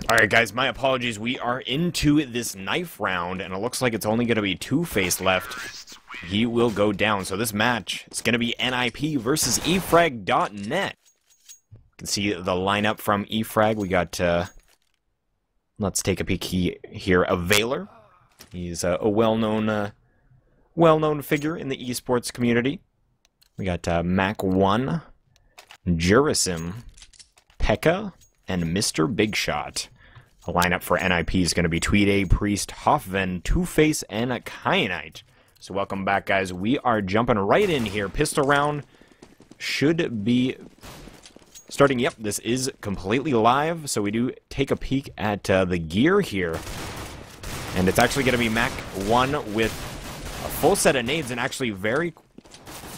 Alright guys, my apologies. We are into this knife round, and it looks like it's only going to be Two-Face left. He will go down. So this match is going to be NiP versus Efrag.net. You can see the lineup from Efrag. We got, let's take a peek here, a Valor. He's a well-known figure in the esports community. We got Mac1, Jurasim, Pekka, and Mr. Big Shot. The lineup for NiP is going to be Tweeday, Priest, Hoffven, Two-Face, and Kyanite. So welcome back, guys. We are jumping right in here. Pistol round should be starting. Yep, this is completely live. So we do take a peek at the gear here. And it's actually going to be Mac1 with a full set of nades, and actually very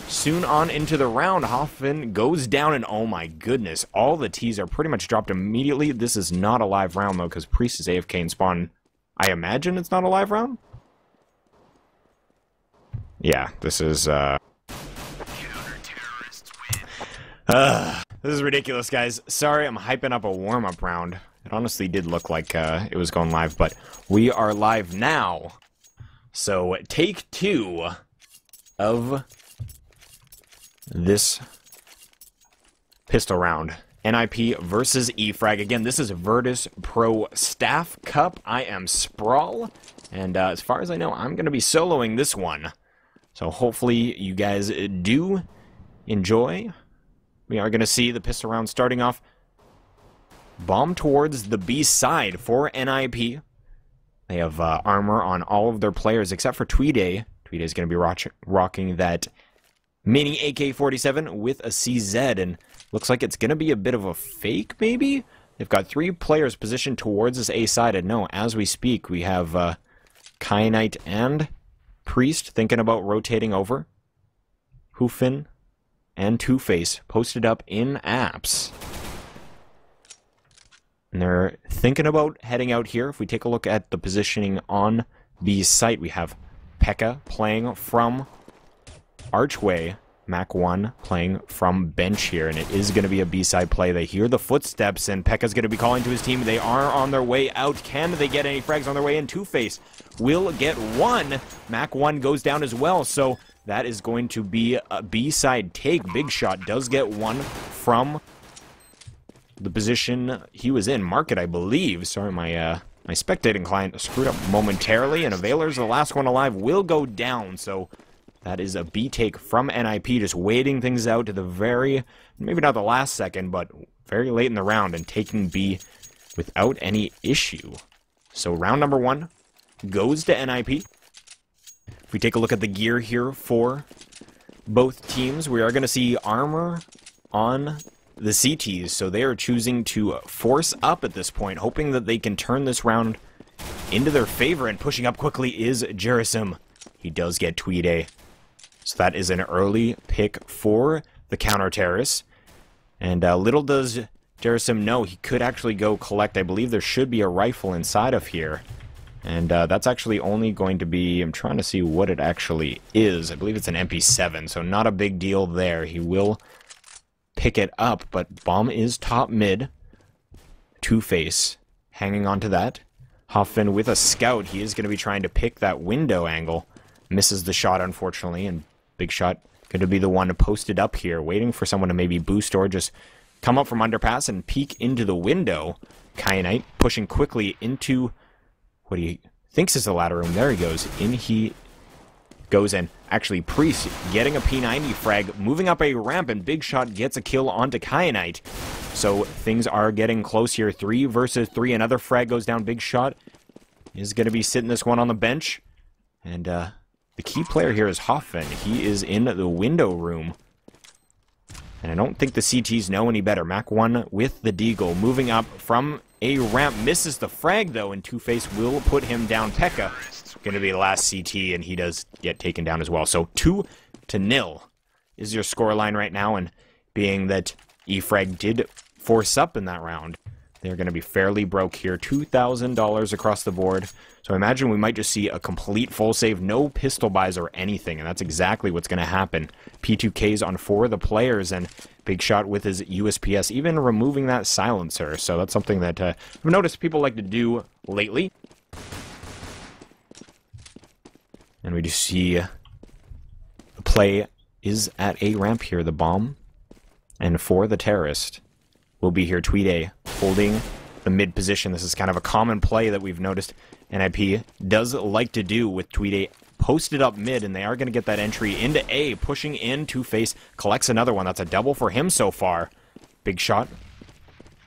soon on into the round, Hoffman goes down, and oh my goodness, all the T's are pretty much dropped immediately. This is not a live round, though, because Priest is AFK and spawn. I imagine it's not a live round? Yeah, this is, this is ridiculous, guys. Sorry, I'm hyping up a warm-up round. It honestly did look like it was going live, but we are live now. So, take 2 of this pistol round. NiP versus Efrag. Again, this is Virtus.Pro Staff Cup. I am Sprawll, and as far as I know, I'm going to be soloing this one. So hopefully you guys do enjoy. We are going to see the pistol round starting off. Bomb towards the B side for NiP. They have armor on all of their players except for Tweeday. Tweeday is going to be rocking that Mini AK-47 with a CZ, and looks like it's going to be a bit of a fake, maybe? They've got 3 players positioned towards this A side, and no, as we speak, we have Kyanite and Priest thinking about rotating over. Hoofin and Two-Face posted up in apps. And they're thinking about heading out here. If we take a look at the positioning on the site, we have Pekka playing from Archway, Mac1 playing from bench here, and it is going to be a B-side play. They hear the footsteps, and Pekka's going to be calling to his team. They are on their way out. Can they get any frags on their way in? Two-Face will get one. Mac1 goes down as well, so that is going to be a B-side take. Big Shot does get one from the position he was in. Market, I believe. Sorry, my spectating client screwed up momentarily, and a Valor's the last one alive, will go down, so that is a B take from NiP, just waiting things out to the very, maybe not the last second, but very late in the round, and taking B without any issue. So round number 1 goes to NiP. If we take a look at the gear here for both teams, we are going to see armor on the CTs, so they are choosing to force up at this point, hoping that they can turn this round into their favor, and pushing up quickly is Jurasim. He does get Tweeday. So that is an early pick for the counter-terrorists. And little does Jurasim know, he could actually go collect. I believe there should be a rifle inside of here. And that's actually only going to be, I'm trying to see what it actually is. I believe it's an MP7, so not a big deal there. He will pick it up, but bomb is top mid. Two-Face hanging on to that. Hoffman with a scout. He is going to be trying to pick that window angle. Misses the shot, unfortunately, and Big Shot going to be the one posted up here, waiting for someone to maybe boost or just come up from underpass and peek into the window. Kyanite pushing quickly into what he thinks is the ladder room. There he goes. In he goes, and actually Priest getting a P90 frag, moving up a ramp, and Big Shot gets a kill onto Kyanite. So things are getting close here. 3 versus 3. Another frag goes down. Big Shot is going to be sitting this one on the bench. And the key player here is Hoffman. He is in the window room. And I don't think the CTs know any better. Mac1 with the deagle, moving up from a ramp. Misses the frag, though, and Two-Face will put him down. Pekka going to be the last CT, and he does get taken down as well. So 2-0 is your scoreline right now, and being that Efrag did force up in that round, They're going to be fairly broke here. $2,000 across the board. So I imagine we might just see a complete full save, no pistol buys or anything, and that's exactly what's going to happen. P2Ks on 4 of the players, and Big Shot with his USPS, even removing that silencer. So that's something that I've noticed people like to do lately. And we just see the play is at A ramp here, the bomb. And for the terrorist will be here, Tweed A, holding the mid position. This is kind of a common play that we've noticed NiP does like to do with Tweed A posted up mid, and they are going to get that entry into A, pushing in, Two-Face collects another one. That's a double for him so far. Big Shot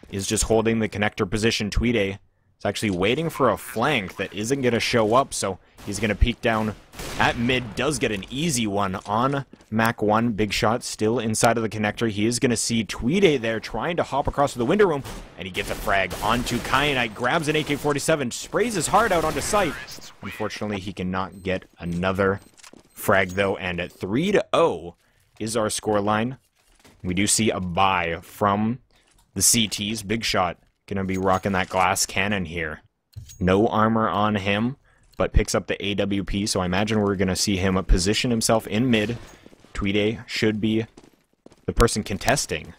is just holding the connector position. Tweed A is actually waiting for a flank that isn't going to show up, so he's going to peek down at mid, does get an easy one on Mac 1. Big Shot still inside of the connector. He is going to see Tweed A there trying to hop across to the window room, and he gets a frag onto Kyanite, grabs an AK-47, sprays his heart out onto sight. Unfortunately, he cannot get another frag though, and at 3-0 is our scoreline. We do see a buy from the CTs. Big Shot going to be rocking that glass cannon here. No armor on him, but picks up the AWP, so I imagine we're going to see him position himself in mid. Tweed A should be the person contesting.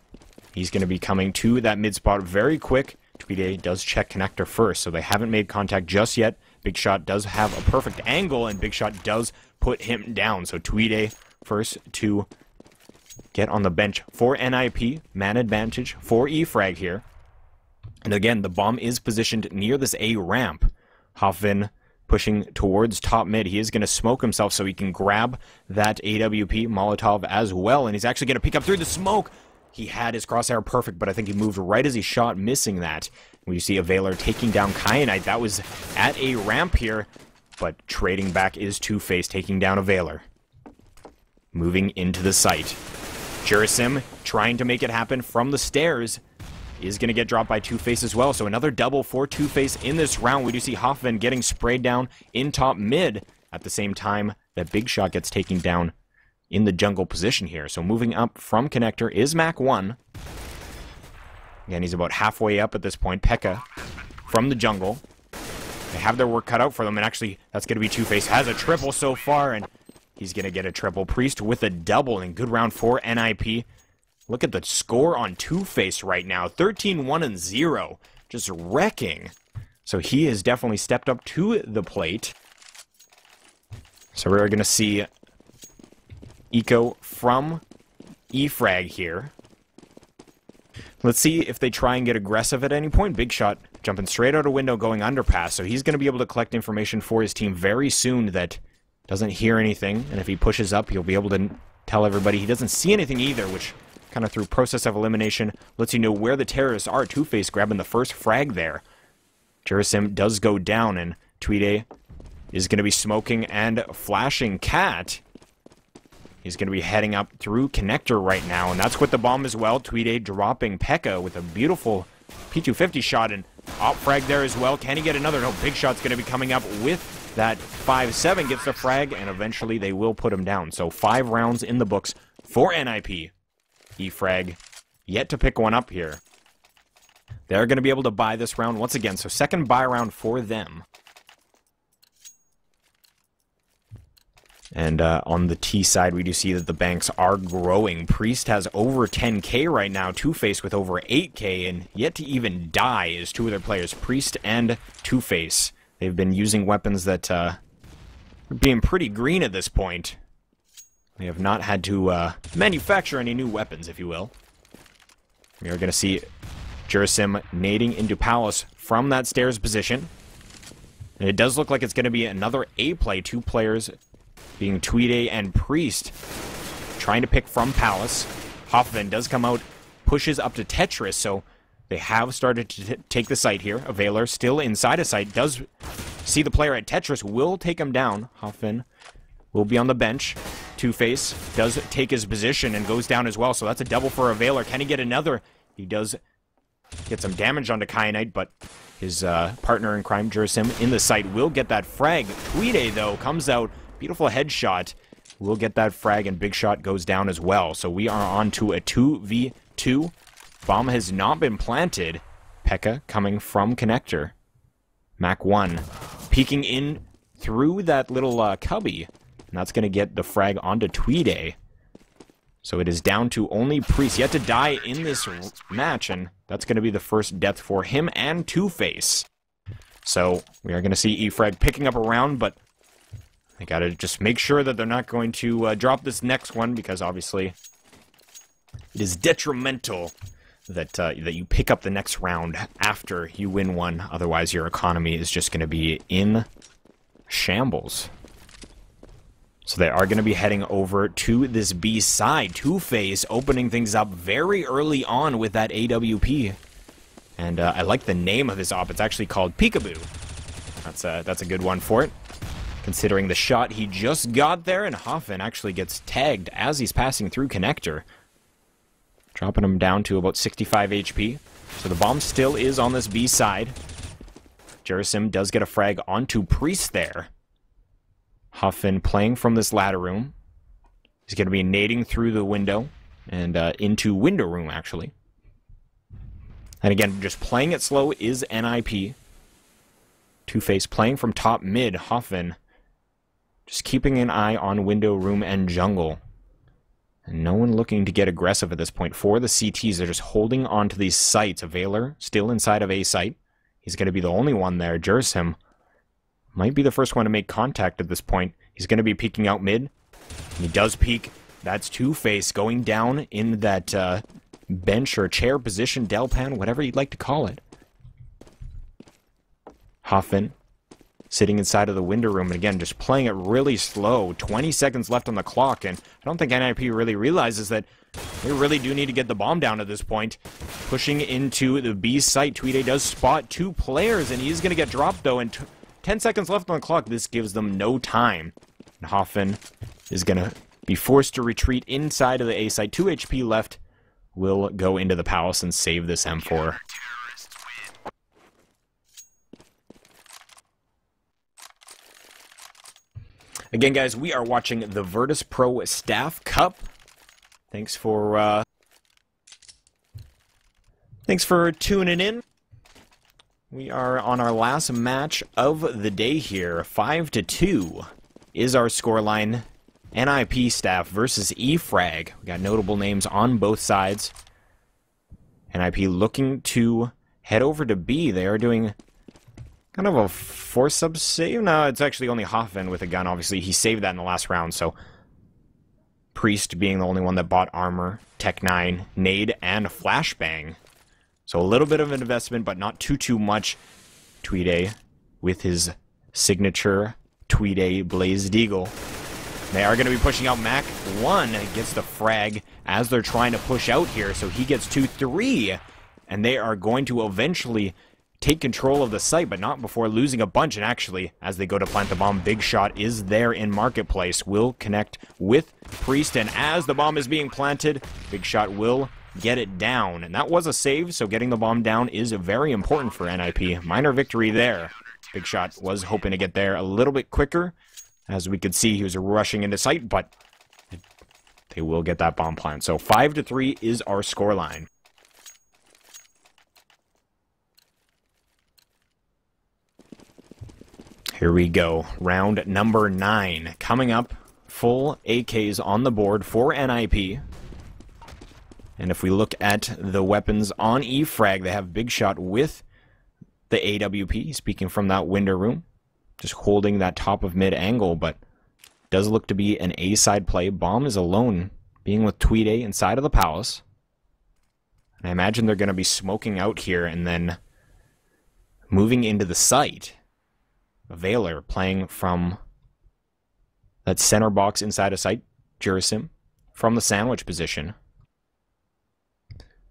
He's going to be coming to that mid spot very quick. Tweed A does check connector first, so they haven't made contact just yet. Big Shot does have a perfect angle, and Big Shot does put him down. So Tweed A first to get on the bench for NiP. Man advantage for Efrag here. And again, the bomb is positioned near this A ramp. Hoffman pushing towards top mid. He is going to smoke himself so he can grab that AWP Molotov as well. And he's actually going to pick up through the smoke. He had his crosshair perfect, but I think he moved right as he shot, missing that. We see a Veiler taking down Kyanite. That was at a ramp here, but trading back is Two-Face, taking down a Veiler. Moving into the site. Jurasim trying to make it happen from the stairs. Is going to get dropped by Two-Face as well. So another double for Two-Face in this round. We do see Hoffman getting sprayed down in top mid at the same time that Big Shot gets taken down in the jungle position here. So moving up from connector is Mac 1. Again, he's about halfway up at this point. Pekka from the jungle. They have their work cut out for them, and actually that's going to be Two-Face. Has a triple so far, and he's going to get a triple. Priest with a double, and good round for NiP. Look at the score on Two-Face right now. 13-1-0. Just wrecking. So he has definitely stepped up to the plate. So we're going to see Eco from Efrag here. Let's see if they try and get aggressive at any point. Big Shot jumping straight out a window, going underpass. So he's going to be able to collect information for his team very soon that doesn't hear anything. And if he pushes up, he'll be able to tell everybody he doesn't see anything either, which kind of through process of elimination lets you know where the terrorists are. Two-Face grabbing the first frag there. Jurasim does go down, and Tweed A is going to be smoking and flashing Cat. He's going to be heading up through connector right now, and that's with the bomb as well. Tweed A dropping Pekka with a beautiful P250 shot, and op frag there as well. Can he get another? No, Big Shot's going to be coming up with that 5-7, gets the frag, and eventually they will put him down. So 5 rounds in the books for NiP. Efrag yet to pick one up here. They're going to be able to buy this round once again, so second buy round for them. And on the T side, we do see that the banks are growing. Priest has over 10k right now, Two-Face with over 8k, and yet to even die is 2 of their players, Priest and Two-Face. They've been using weapons that are being pretty green at this point. They have not had to manufacture any new weapons, if you will. We are going to see Jurasim nading into Palace from that stairs position. And it does look like it's going to be another A play. 2 players being Tweed A and Priest trying to pick from Palace. Hoffman does come out, pushes up to Tetris, so they have started to take the site here. A Veiler still inside a site, does see the player at Tetris, will take him down. Hoffman will be on the bench. Two-Face does take his position and goes down as well, so that's a double for a Veiler. Can he get another? He does get some damage onto Kyanite, but his partner in crime, Jurasim, in the site will get that frag. Tweed A, though, comes out. Beautiful headshot. Will get that frag, and Big Shot goes down as well. So we are on to a 2v2. Bomb has not been planted. P.E.K.K.A coming from connector. Mac 1 peeking in through that little cubby. And that's going to get the frag onto Tweeday. So it is down to only Priest yet to die in this match, and that's going to be the first death for him and Two-Face. So we are going to see Efrag picking up a round, but they got to just make sure that they're not going to drop this next one, because obviously it is detrimental that that you pick up the next round after you win one. Otherwise, your economy is just going to be in shambles. So they are going to be heading over to this B side. Two-Face opening things up very early on with that AWP. And I like the name of his op. It's actually called Peekaboo. That's a good one for it, considering the shot he just got there. And Hoffen actually gets tagged as he's passing through connector, dropping him down to about 65 HP. So the bomb still is on this B side. Jurasim does get a frag onto Priest there. Hoffen playing from this ladder room. He's going to be nading through the window and into window room, actually. And again, just playing it slow is NiP. Two-Face playing from top mid. Hoffen just keeping an eye on window room and jungle. And no one looking to get aggressive at this point. For the CTs, they're just holding on to these sites. A Veiler still inside of A site. He's going to be the only one there. Jurasim might be the first one to make contact at this point. He's going to be peeking out mid. He does peek. That's Two-Face going down in that bench or chair position, Delpan, whatever you'd like to call it. Hoffen sitting inside of the window room, and again, just playing it really slow. 20 seconds left on the clock, and I don't think NiP really realizes that they really do need to get the bomb down at this point. Pushing into the B site, Tweeday does spot two players, and he's going to get dropped, though, and 10 seconds left on the clock. This gives them no time. And Hoffen is going to be forced to retreat inside of the A site. 2 HP left. Will go into the palace and save this M4. Again, guys, we are watching the Virtus.Pro Staff Cup. Thanks for tuning in. We are on our last match of the day here. 5-2 is our scoreline. NiP Staff versus Efrag. We got notable names on both sides. NiP looking to head over to B. They are doing kind of a force-up save. No, it's actually only Hoffen with a gun. Obviously, he saved that in the last round, so Priest being the only one that bought armor, Tech 9, nade, and flashbang. So a little bit of an investment, but not too much. Tweeday with his signature Tweeday Blazed Eagle. They are going to be pushing out Mac 1. Gets the frag as they're trying to push out here, so he gets 2-3. And they are going to eventually take control of the site, but not before losing a bunch. And actually, as they go to plant the bomb, Big Shot is there in Marketplace. Will connect with Priest, and as the bomb is being planted, Big Shot will get it down. And that was a save, so getting the bomb down is very important for NiP. Minor victory there. Big Shot was hoping to get there a little bit quicker. As we could see, he was rushing into sight, but they will get that bomb plant. So 5-3 is our scoreline. Here we go. Round number 9. Coming up, full AKs on the board for NiP. And if we look at the weapons on Efrag, they have Big Shot with the AWP, speaking from that window room. Just holding that top of mid angle, but does look to be an A-side play. Bomb is alone, being with Tweeday inside of the palace. And I imagine they're going to be smoking out here and then moving into the site. Veiler playing from that center box inside of sight. Jurasim from the sandwich position.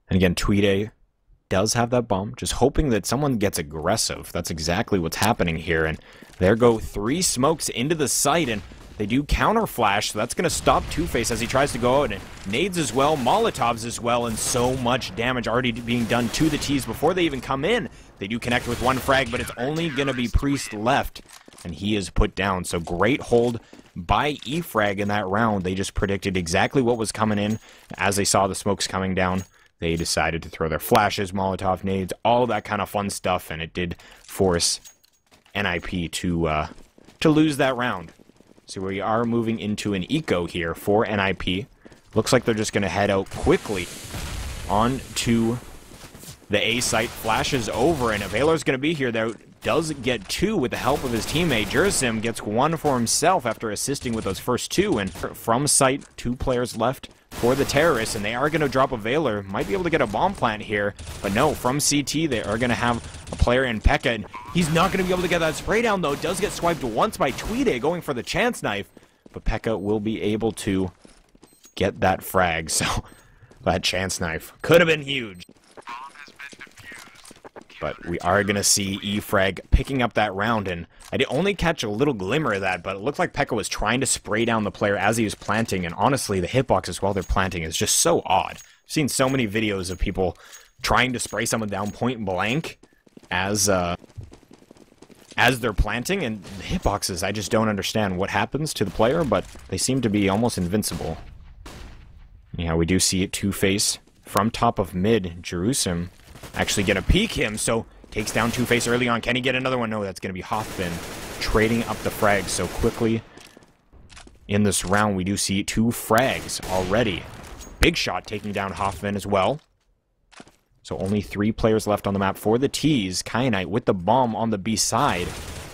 And again, Tweeday does have that bomb, just hoping that someone gets aggressive. That's exactly what's happening here, and there go 3 smokes into the site, and they do counter flash, so that's going to stop Two-Face as he tries to go out, and nades as well, Molotovs as well, and so much damage already being done to the T's before they even come in. They do connect with 1 frag, but it's only going to be Priest left, and he is put down. So great hold by Efrag in that round. They just predicted exactly what was coming in as they saw the smokes coming down. they decided to throw their flashes, Molotov nades, all that kind of fun stuff, and it did force NiP to lose that round. So we are moving into an eco here for NiP. Looks like they're just going to head out quickly onto the A site. Flashes over, and Availor's going to be here. There does get 2 with the help of his teammate. Jurasim gets 1 for himself after assisting with those first 2, and from site, 2 players left for the terrorists, and they are going to drop Availor. Might be able to get a bomb plant here, but no, from CT, they are going to have a player in Pekka, and he's not going to be able to get that spray down, though. Does get swiped once by Tweede, going for the chance knife, but Pekka will be able to get that frag, so that chance knife could have been huge. But we are going to see Efrag picking up that round, and I did only catch a little glimmer of that, but it looked like Pekka was trying to spray down the player as he was planting, and honestly, the hitboxes while they're planting is just so odd. I've seen so many videos of people trying to spray someone down point blank as they're planting, and the hitboxes, I just don't understand what happens to the player, but they seem to be almost invincible. Yeah, we do see it Two-Face from top of mid. Jerusalem actually gonna peek him, so takes down Two-Face early on. Can he get another one? No, that's gonna be Hoffman trading up the frags so quickly. In this round, we do see 2 frags already. Big Shot taking down Hoffman as well. So only 3 players left on the map for the T's. Kyanite with the bomb on the B side.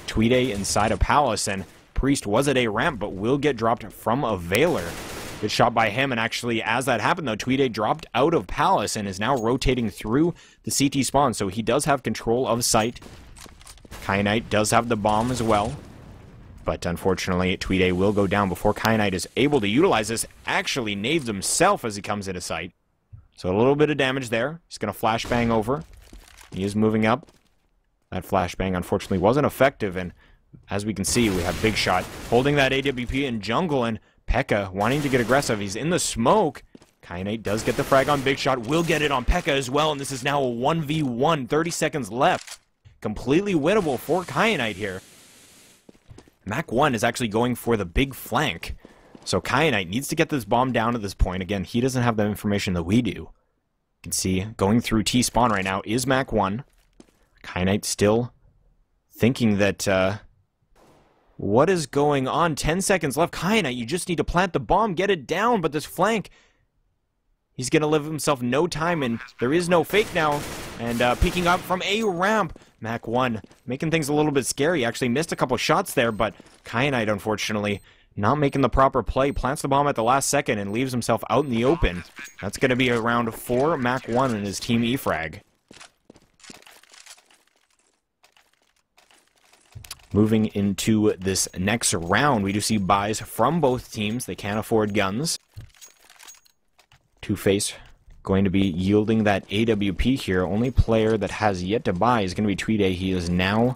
Tweede inside of Palace, and Priest was at A ramp, but will get dropped from Availor. Good shot by him, and actually, as that happened, though, Tweede dropped out of Palace and is now rotating through the CT spawn, so he does have control of site. Kyanite does have the bomb as well, but unfortunately, Tweede will go down before Kyanite is able to utilize this. Actually nades himself as he comes into sight. So a little bit of damage there. He's going to flashbang over. He is moving up. That flashbang, unfortunately, wasn't effective, and as we can see, we have Big Shot holding that AWP in jungle, and Pekka wanting to get aggressive. He's in the smoke. Kyanite does get the frag on Big Shot. Will get it on Pekka as well. And this is now a 1v1. 30 seconds left. Completely winnable for Kyanite here. Mac1 is actually going for the big flank. So Kyanite needs to get this bomb down at this point. Again, he doesn't have the information that we do. You can see going through T-spawn right now is Mac1. Kyanite still thinking that... what is going on? 10 seconds left. Kyanite, you just need to plant the bomb, get it down, but this flank, he's going to leave himself no time, and there is no fake now. And peeking up from A ramp, Mac1 making things a little bit scary. Actually missed a couple shots there, but Kyanite, unfortunately, not making the proper play. Plants the bomb at the last second and leaves himself out in the open. That's going to be around 4 Mac1 and his team Efrag. Moving into this next round, we do see buys from both teams. They can't afford guns. Two-Face going to be yielding that AWP here. Only player that has yet to buy is going to be Tweede. He is now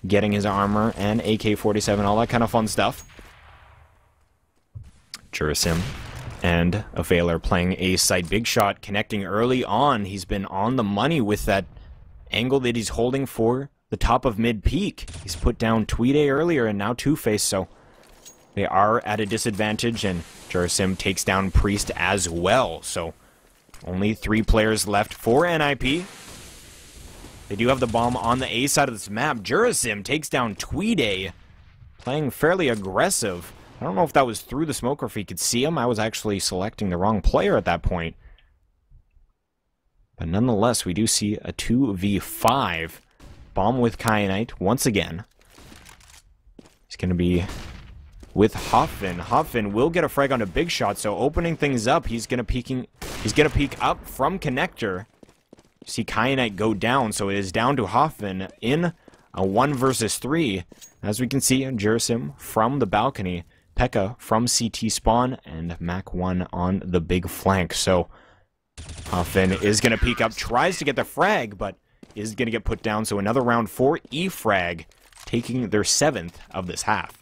getting his armor and AK-47, all that kind of fun stuff. Jurasim and Availor playing A site. Big Shot connecting early on. He's been on the money with that angle that he's holding for the top of mid-peak. He's put down Tweede earlier, and now Two-Face, so they are at a disadvantage, and Jurasim takes down Priest as well. So only 3 players left for NiP. They do have the bomb on the A side of this map. Jurasim takes down Tweede, playing fairly aggressive. I don't know if that was through the smoke or if he could see him. I was actually selecting the wrong player at that point. But nonetheless, we do see a 2v5. Bomb with Kyanite once again. He's going to be with Hoffman. Hoffman will get a frag on a Big Shot, so opening things up, he's going to peek up from connector. See Kyanite go down, so it is down to Hoffman in a 1 versus 3. As we can see, Jurasim from the balcony, Pekka from CT spawn, and Mac1 on the big flank. So Hoffman is going to peek up, tries to get the frag, but is going to get put down, so another round for Efrag, taking their 7th of this half.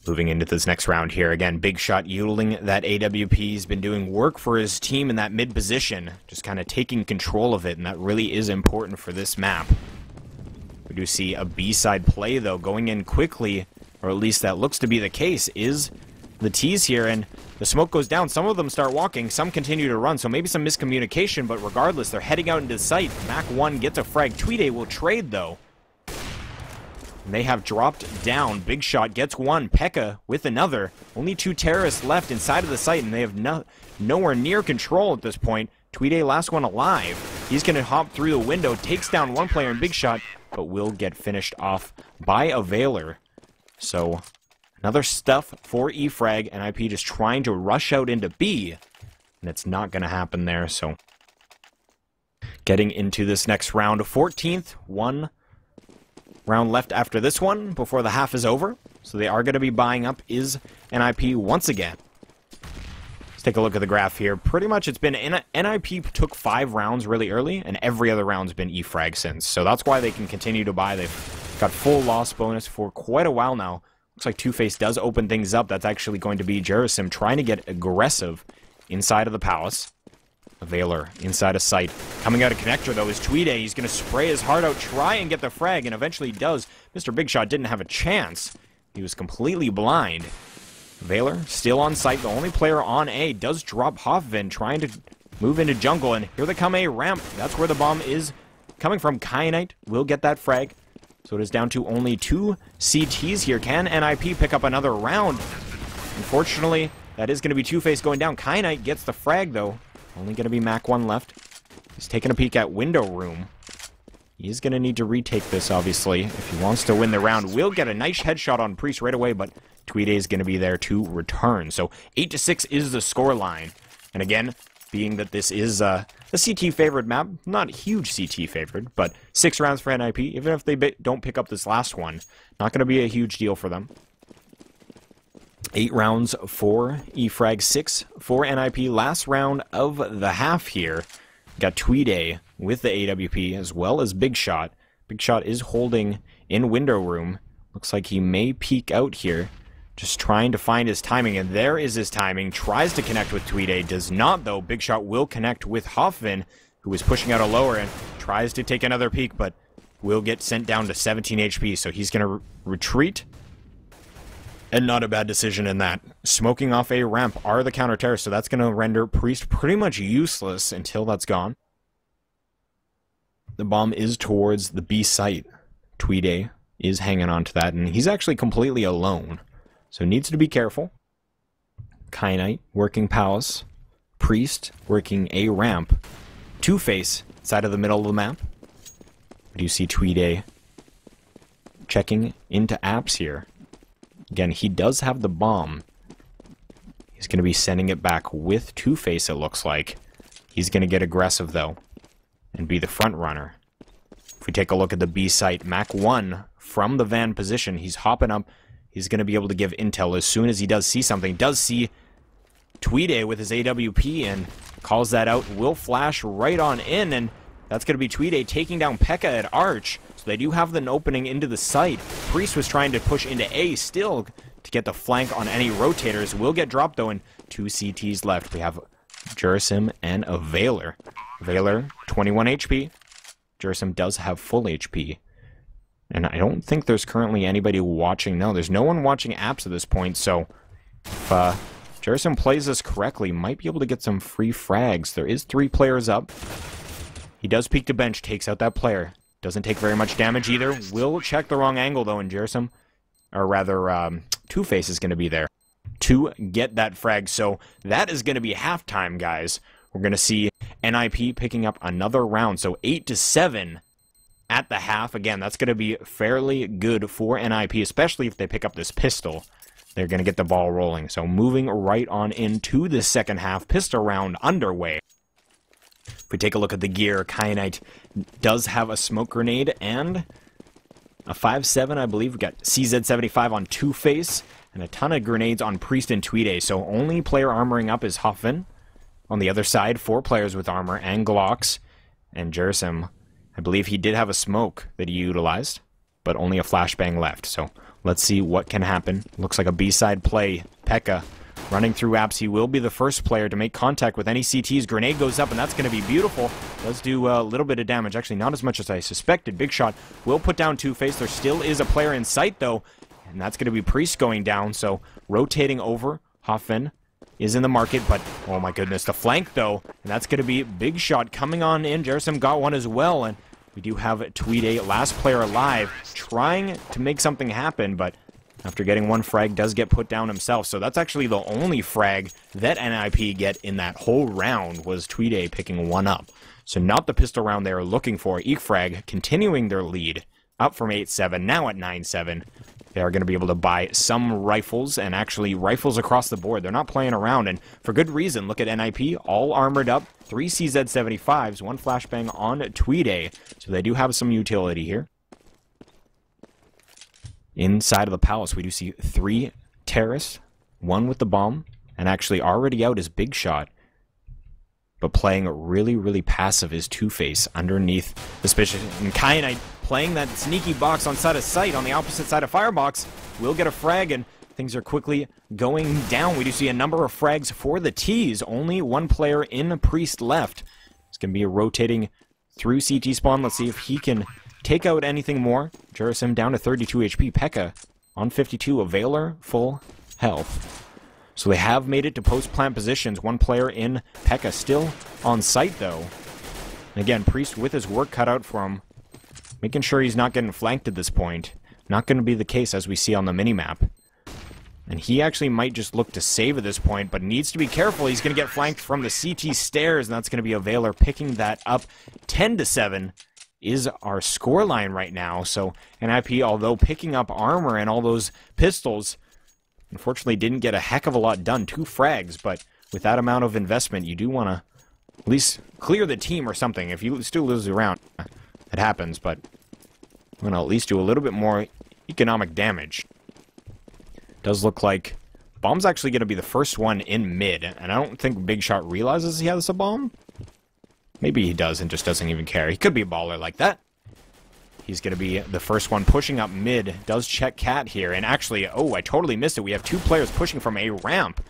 Moving into this next round here, again, Big Shot yielding that AWP. He's been doing work for his team in that mid position, just kind of taking control of it, and that really is important for this map. We do see a B-side play, though, going in quickly, or at least that looks to be the case, is the T's here, and the smoke goes down. Some of them start walking, some continue to run, so maybe some miscommunication, but regardless, they're heading out into sight. Mac1 gets a frag. Tweeday will trade, though. And they have dropped down. Big Shot gets one. Pekka with another. Only 2 terrorists left inside of the site, and they have nowhere near control at this point. Tweeday, last one alive. He's going to hop through the window, takes down one player in Big Shot, but will get finished off by a Veiler. So, another stuff for Efrag. NiP just trying to rush out into B, and it's not going to happen there. So, getting into this next round, 14th, 1 round left after this one before the half is over. So they are going to be buying up is NiP once again. Let's take a look at the graph here. Pretty much it's been NiP took 5 rounds really early, and every other round's been Efrag since. So that's why they can continue to buy. They've got full loss bonus for quite a while now. Looks like Two-Face does open things up. That's actually going to be Jerasim trying to get aggressive inside of the palace. Veiler inside of sight. Coming out of connector, though, is Tweeday. He's going to spray his heart out, try and get the frag, and eventually does. Mr. Big Shot didn't have a chance. He was completely blind. Veiler still on site. The only player on A does drop Hoffman, trying to move into jungle, and here they come A ramp. That's where the bomb is coming from. Kyanite will get that frag. So it is down to only 2 CTs here. Can NiP pick up another round? Unfortunately, that is going to be Two-Face going down. Kyanite gets the frag, though. Only going to be Mac1 left. He's taking a peek at window room. He's going to need to retake this, obviously, if he wants to win the round. Will get a nice headshot on Priest right away, but Tweeday is going to be there to return. So 8-6 is the score line. And again, being that this is a CT favored map, not huge CT favored, but 6 rounds for NiP. Even if they don't pick up this last one, not going to be a huge deal for them. 8 rounds for Efrag, 6 for NiP. Last round of the half here. Got Tweeday with the AWP as well as Big Shot. Big Shot is holding in window room. Looks like he may peek out here. Just trying to find his timing, and there is his timing. Tries to connect with Tweeday, does not though. Big Shot will connect with Hoffman, who is pushing out a lower and tries to take another peek, but will get sent down to 17 HP, so he's going to retreat. And not a bad decision in that. Smoking off a ramp are the counter-terrorists, so that's going to render Priest pretty much useless until that's gone. The bomb is towards the B site. Tweeday is hanging on to that, and he's actually completely alone. So needs to be careful. Kyanite working Palace. Priest working a ramp. Two-Face side of the middle of the map. Do you see Tweeday checking into apps here? Again, he does have the bomb. He's going to be sending it back with Two-Face, it looks like. He's going to get aggressive, though, and be the front runner. If we take a look at the B site, Mac1 from the van position, he's hopping up. He's going to be able to give intel as soon as he does see something. Does see Tweeday with his AWP and calls that out. Will flash right on in, and that's going to be Tweeday taking down Pekka at Arch. So they do have an opening into the site. Priest was trying to push into A still to get the flank on any rotators. Will get dropped, though, and 2 CTs left. We have Jerasim and a Veiler. Veiler, 21 HP. Jerasim does have full HP. And I don't think there's currently anybody watching. No, there's no one watching apps at this point, so if Jerasim plays this correctly, might be able to get some free frags. There is 3 players up. He does peek to bench, takes out that player. Doesn't take very much damage either. Will check the wrong angle, though, and Jerasim, or rather, Two-Face is going to be there to get that frag. So that is going to be halftime, guys. We're going to see NiP picking up another round. So 8-7 at the half. Again, that's going to be fairly good for NiP, especially if they pick up this pistol. They're going to get the ball rolling. So moving right on into the second half. Pistol round underway. If we take a look at the gear, Kyanite does have a smoke grenade and a 5.7, I believe. We've got CZ75 on Two-Face and a ton of grenades on Priest and Tweeday. So only player armoring up is Hoffman. On the other side, 4 players with armor and Glocks. And Jerasim, I believe he did have a smoke that he utilized, but only a flashbang left. So let's see what can happen. Looks like a B-side play. Pekka running through apps. He will be the first player to make contact with any CTs. Grenade goes up, and that's going to be beautiful. Does do a little bit of damage. Actually, not as much as I suspected. Big Shot will put down Two-Face. There still is a player in sight, though, and that's going to be Priest going down. So rotating over Hoffman is in the market, but oh my goodness, the flank though, and that's going to be Big Shot coming on in. Jerasim got one as well, and we do have Tweedy, last player alive, trying to make something happen, but after getting one frag, does get put down himself. So that's actually the only frag that NiP get in that whole round, was Tweedy picking one up. So not the pistol round they were looking for. Efrag continuing their lead, up from 8-7, now at 9-7. They are going to be able to buy some rifles, and actually rifles across the board. They're not playing around, and for good reason. Look at NiP, all armored up, 3 CZ75s, 1 flashbang on Tweedy. So they do have some utility here. Inside of the palace, we do see 3 terrorists, 1 with the bomb, and actually already out is Big Shot. But playing really, really passive is Two-Face underneath the suspicion. And Kyanite playing that sneaky box on side of sight on the opposite side of Firebox will get a frag, and things are quickly going down. We do see a number of frags for the T's. Only 1 player in Priest left. It's going to be rotating through CT spawn. Let's see if he can take out anything more. Jerasim down to 32 HP. Pekka on 52. A Veiler full health. So they have made it to post-plant positions. 1 player in. Pekka still on site, though. And again, Priest with his work cut out for him. Making sure he's not getting flanked at this point. Not going to be the case as we see on the minimap. And he actually might just look to save at this point, but needs to be careful. He's going to get flanked from the CT stairs, and that's going to be a Veiler picking that up. 10-7 is our scoreline right now. So NiP, although picking up armor and all those pistols, unfortunately didn't get a heck of a lot done. 2 frags, but with that amount of investment, you do want to at least clear the team or something. If you still lose the round, it happens, but I'm going to at least do a little bit more economic damage. Does look like bomb's actually going to be the first one in mid, and I don't think Big Shot realizes he has a bomb. Maybe he does and just doesn't even care. He could be a baller like that. He's going to be the first one pushing up mid. Does check Cat here, and actually, oh, I totally missed it. We have 2 players pushing from a ramp.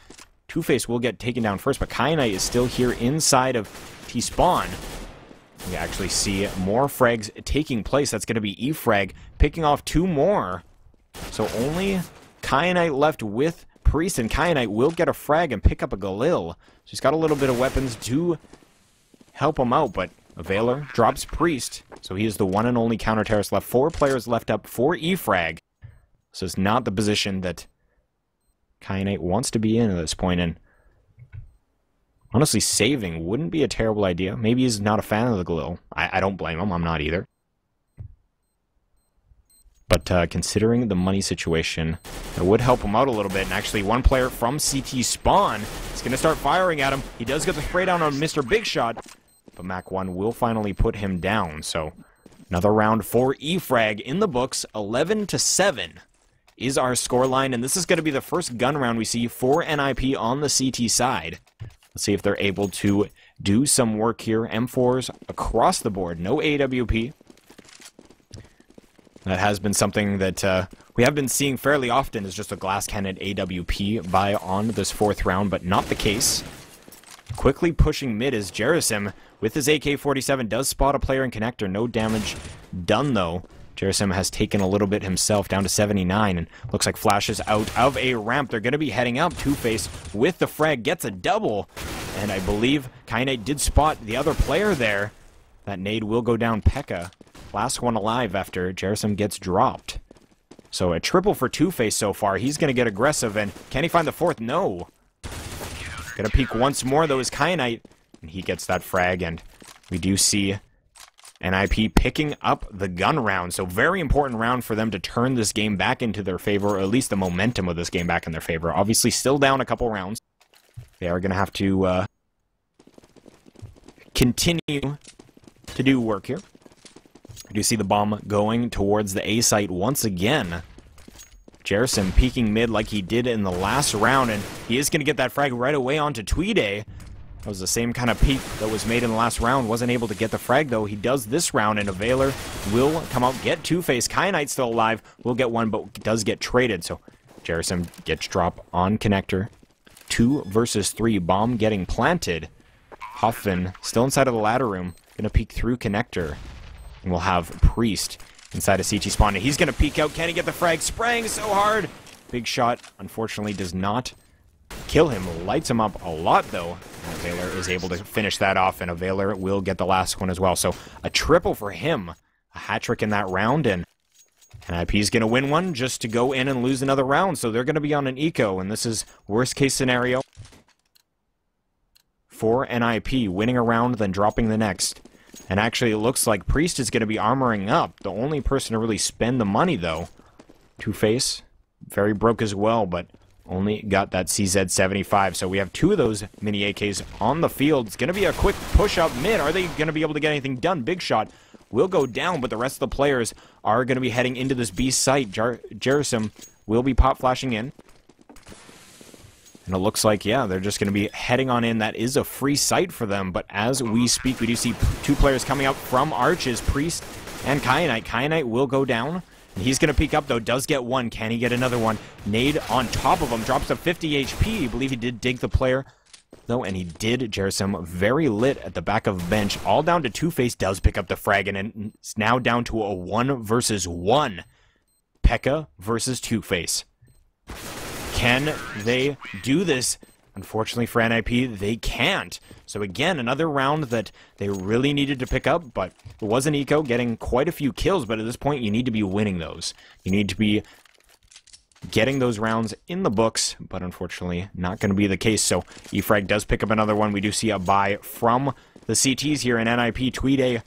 Two-Face will get taken down first, but Kyanite is still here inside of T-Spawn. We actually see more frags taking place. That's going to be Efrag picking off 2 more. So only Kyanite left with Priest, and Kyanite will get a frag and pick up a Galil. So he's got a little bit of weapons to help him out, but a Veiler drops Priest. So he is the one and only counter-terrorist left. 4 players left up for Efrag. So it's not the position that Kyanite wants to be in at this point, and honestly, saving wouldn't be a terrible idea. Maybe he's not a fan of the Galil. I don't blame him. I'm not either. But considering the money situation, it would help him out a little bit. And actually, 1 player from CT spawn is going to start firing at him. He does get the spray down on Mr. Big Shot, but Mac 1 will finally put him down. So another round for Efrag in the books. 11-7 is our scoreline, and this is going to be the first gun round we see for NiP on the CT side. Let's see if they're able to do some work here. M4s across the board. No AWP. That has been something that we have been seeing fairly often, is just a glass cannon AWP buy on this 4th round, but not the case. Quickly pushing mid is Jerasim with his AK-47. Does spot a player in connector. No damage done, though. Jerasim has taken a little bit himself, down to 79, and looks like flashes out of a ramp. They're going to be heading up. Two-Face with the frag gets a double, and I believe Kyanite did spot the other player there. That nade will go down Pekka. Last one alive after Jerasim gets dropped. So a triple for Two-Face so far. He's going to get aggressive, and can he find the 4th? No. Gonna peek once more, though, is Kyanite, and he gets that frag, and we do see NiP picking up the gun round. So very important round for them to turn this game back into their favor, or at least the momentum of this game back in their favor. Obviously still down a couple rounds. They are going to have to continue to do work here. I do see the bomb going towards the A site once again. Jerasim peeking mid like he did in the last round, and he is going to get that frag right away onto Tweedy. That was the same kind of peek that was made in the last round. Wasn't able to get the frag, though. He does this round, and a Veiler will come out, get Two-Face. Kyanite's still alive. Will get one, but does get traded. So Jerasim gets drop on connector. 2 versus 3. Bomb getting planted. Hoffman still inside of the ladder room. Going to peek through connector. And we'll have Priest inside of CT spawn. And he's going to peek out. Can he get the frag? Spraying so hard. Big Shot, unfortunately, does not kill him. Lights him up a lot, though. Veiler is able to finish that off, and Veiler will get the last one as well. So a triple for him. A hat-trick in that round, and NiP is going to win one just to go in and lose another round. So they're going to be on an eco, and this is worst-case scenario for NiP, winning a round, then dropping the next. And actually, it looks like Priest is going to be armoring up. The only person to really spend the money, though. Two-Face, very broke as well, but only got that CZ75. So we have two of those mini AKs on the field. It's going to be a quick push up mid. Are they going to be able to get anything done? Big Shot will go down, but the rest of the players are going to be heading into this B site. Jerasim will be pop flashing in. And it looks like, yeah, they're just going to be heading on in. That is a free site for them. But as we speak, we do see two players coming up from Arches, Priest and Kyanite. Kyanite will go down. And he's going to peek up, though. Does get one. Can he get another one? Nade on top of him. Drops to 50 HP. I believe he did dig the player, though. And he did. Jerasim very lit at the back of the bench. All down to Two-Face. Does pick up the frag. And it's now down to a 1 versus 1. P.E.K.K.A versus Two-Face. Can they do this? Unfortunately for NiP, they can't. So again, another round that they really needed to pick up, but it was an eco, getting quite a few kills, but at this point, you need to be winning those. You need to be getting those rounds in the books, but unfortunately, not going to be the case. So Efrag does pick up another one. We do see a buy from the CTs here in NiP. Tweede,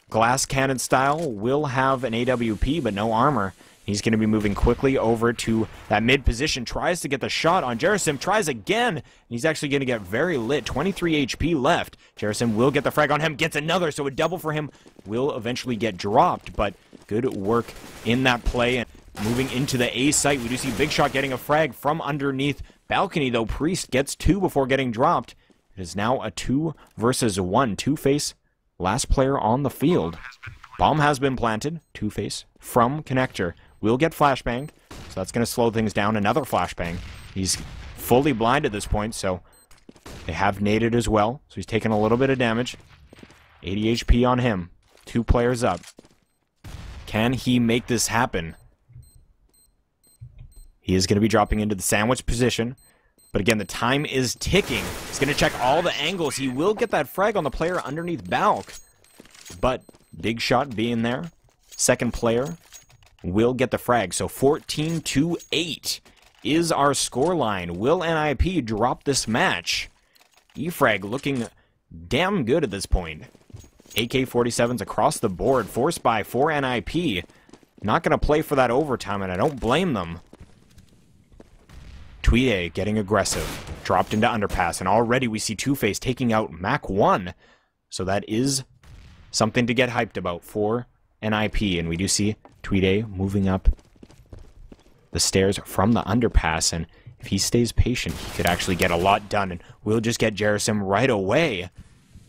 glass cannon style, will have an AWP, but no armor. He's going to be moving quickly over to that mid position. Tries to get the shot on Jerasim. Tries again. He's actually going to get very lit. 23 HP left. Jerasim will get the frag on him. Gets another. So a double for him will eventually get dropped. But good work in that play. And moving into the A site, we do see Big Shot getting a frag from underneath balcony, though. Priest gets two before getting dropped. It is now a 2 versus 1. Two-Face, last player on the field. Bomb has been planted. Two-Face from connector. Will get flashbanged, so that's going to slow things down. Another flashbang. He's fully blind at this point, so they have naded as well. So he's taking a little bit of damage. 80 HP on him. Two players up. Can he make this happen? He is going to be dropping into the sandwich position. But again, the time is ticking. He's going to check all the angles. He will get that frag on the player underneath Balk. But Big Shot being there. Second player will get the frag. So 14-8 is our scoreline. Will NiP drop this match? Efrag looking damn good at this point. AK-47s across the board. Forced by for NiP. Not going to play for that overtime, and I don't blame them. Tweede getting aggressive. Dropped into underpass, and already we see Two-Face taking out Mac 1. So that is something to get hyped about for NiP, and we do see Tweede moving up the stairs from the underpass, and if he stays patient, he could actually get a lot done, and we'll just get Jerasim right away.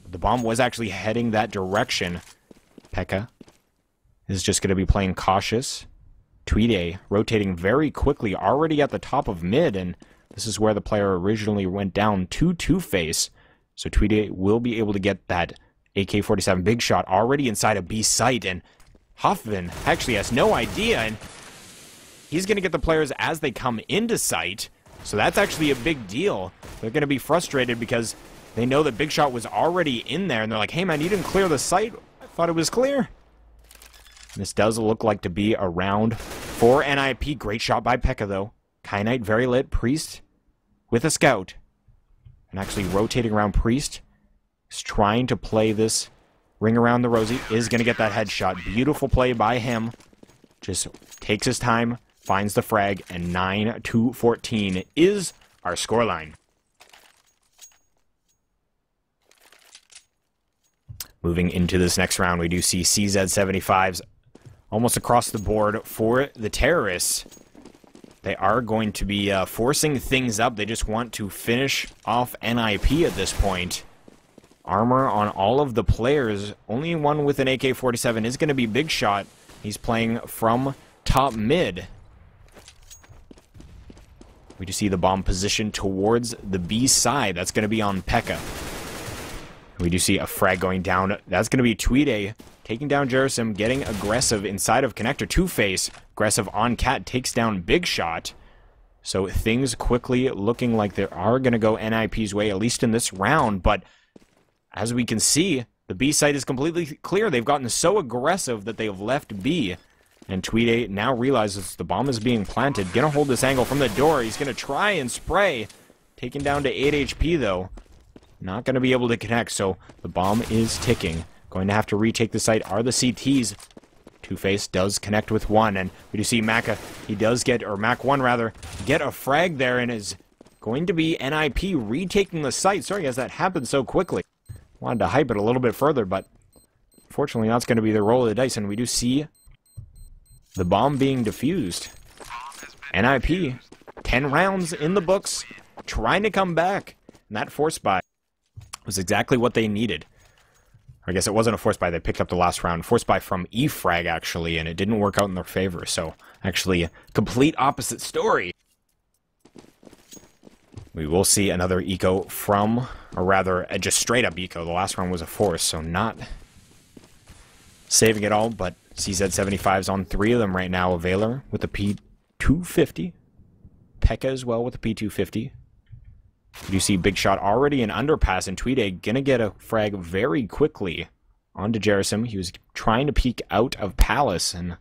The bomb was actually heading that direction. P.E.K.K.A is just going to be playing cautious. Tweede rotating very quickly, already at the top of mid, and this is where the player originally went down to Two-Face. So Tweede will be able to get that AK-47 Big Shot already inside a B site, and Hoffman actually has no idea, and he's going to get the players as they come into sight, so that's actually a big deal. They're going to be frustrated because they know that Big Shot was already in there, and they're like, hey man, you didn't clear the site? I thought it was clear. This does look like to be a round for NiP. Great shot by P.E.K.K.A though. Kyanite very lit. Priest with a scout. And actually rotating around Priest. He's trying to play this ring around the rosy. Is going to get that headshot. Beautiful play by him. Just takes his time. Finds the frag. And 9-14 is our scoreline. Moving into this next round, we do see CZ75s almost across the board for the terrorists. They are going to be forcing things up. They just want to finish off NiP at this point. Armor on all of the players. Only one with an AK-47 is going to be Big Shot. He's playing from top mid. We do see the bomb position towards the B side. That's going to be on P.E.K.K.A. We do see a frag going down. That's going to be Tweede taking down Jerasim, getting aggressive inside of connector. Two-Face aggressive on Cat, takes down Big Shot. So things quickly looking like they are going to go NiP's way, at least in this round. But as we can see, the B site is completely clear. They've gotten so aggressive that they have left B. And Tweede now realizes the bomb is being planted. Gonna hold this angle from the door. He's gonna try and spray. Taken down to 8 HP though. Not gonna be able to connect, so the bomb is ticking. Going to have to retake the site are the CTs. Two-Face does connect with one, and we do see Maka, he does get, or Mac1 rather, get a frag there, and is going to be NiP retaking the site. Sorry, as that happened so quickly. Wanted to hype it a little bit further, but unfortunately that's going to be the roll of the dice, and we do see the bomb being defused. NiP, 10 rounds in the books, trying to come back, and that force buy was exactly what they needed. I guess it wasn't a force buy, they picked up the last round. Force buy from Efrag, actually, and it didn't work out in their favor, so actually a complete opposite story. We will see another eco from, or rather, just straight up eco. The last round was a force, so not saving it all, but CZ75's on 3 of them right now. Availer with the P250. Pekka as well with the P250. You see Big Shot already in underpass, and Tweede gonna get a frag very quickly onto Jerasim. He was trying to peek out of Palace, and